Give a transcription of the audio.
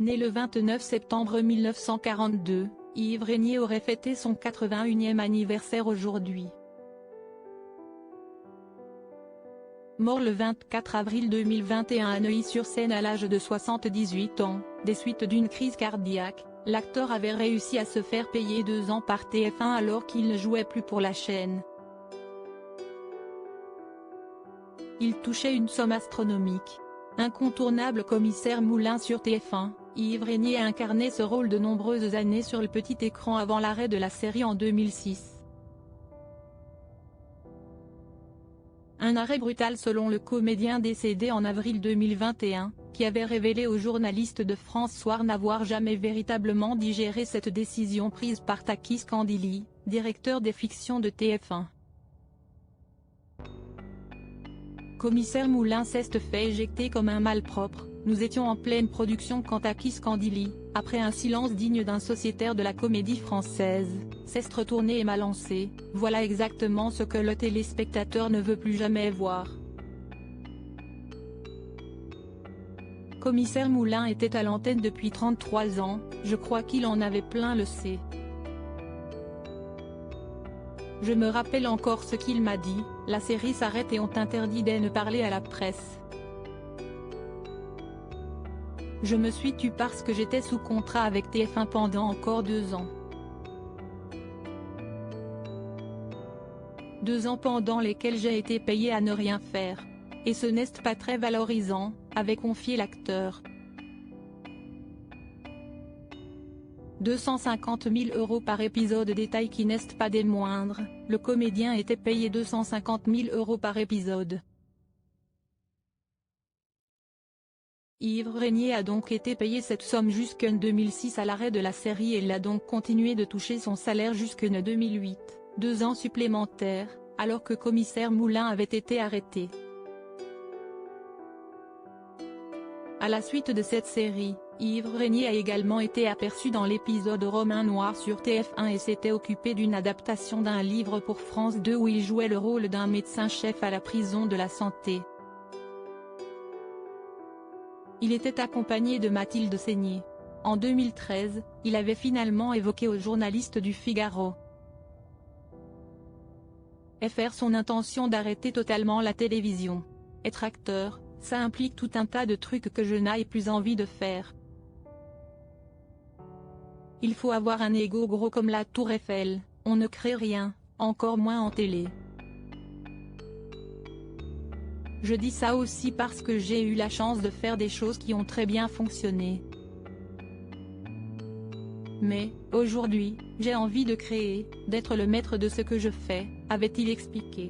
Né le 29 septembre 1942, Yves Régnier aurait fêté son 81e anniversaire aujourd'hui. Mort le 24 avril 2021 à Neuilly-sur-Seine à l'âge de 78 ans, des suites d'une crise cardiaque, l'acteur avait réussi à se faire payer 2 ans par TF1 alors qu'il ne jouait plus pour la chaîne. Il touchait une somme astronomique. Incontournable commissaire Moulin sur TF1, Yves Régnier a incarné ce rôle de nombreuses années sur le petit écran avant l'arrêt de la série en 2006. Un arrêt brutal selon le comédien décédé en avril 2021, qui avait révélé aux journalistes de France Soir n'avoir jamais véritablement digéré cette décision prise par Takis Kandili, directeur des fictions de TF1. Commissaire Moulin s'est fait éjecter comme un malpropre. Nous étions en pleine production quand Takis Kandili, après un silence digne d'un sociétaire de la comédie française, s'est retourné et m'a lancé. Voilà exactement ce que le téléspectateur ne veut plus jamais voir. Commissaire Moulin était à l'antenne depuis 33 ans, je crois qu'il en avait plein le C. Je me rappelle encore ce qu'il m'a dit, la série s'arrête et on t'interdit de parler à la presse. Je me suis tue parce que j'étais sous contrat avec TF1 pendant encore 2 ans. 2 ans pendant lesquels j'ai été payé à ne rien faire. Et ce n'est pas très valorisant, avait confié l'acteur. 250 000 € par épisode, détail qui n'est pas des moindres, le comédien était payé 250 000 € par épisode. Yves Régnier a donc été payé cette somme jusqu'en 2006 à l'arrêt de la série et il a donc continué de toucher son salaire jusqu'en 2008, 2 ans supplémentaires, alors que commissaire Moulin avait été arrêté. À la suite de cette série, Yves Régnier a également été aperçu dans l'épisode Romain Noir sur TF1 et s'était occupé d'une adaptation d'un livre pour France 2 où il jouait le rôle d'un médecin-chef à la prison de la Santé. Il était accompagné de Mathilde Seigner. En 2013, il avait finalement évoqué aux journalistes du Figaro FR son intention d'arrêter totalement la télévision. Être acteur, ça implique tout un tas de trucs que je n'ai plus envie de faire. Il faut avoir un ego gros comme la Tour Eiffel, on ne crée rien, encore moins en télé. Je dis ça aussi parce que j'ai eu la chance de faire des choses qui ont très bien fonctionné. Mais, aujourd'hui, j'ai envie de créer, d'être le maître de ce que je fais, avait-il expliqué.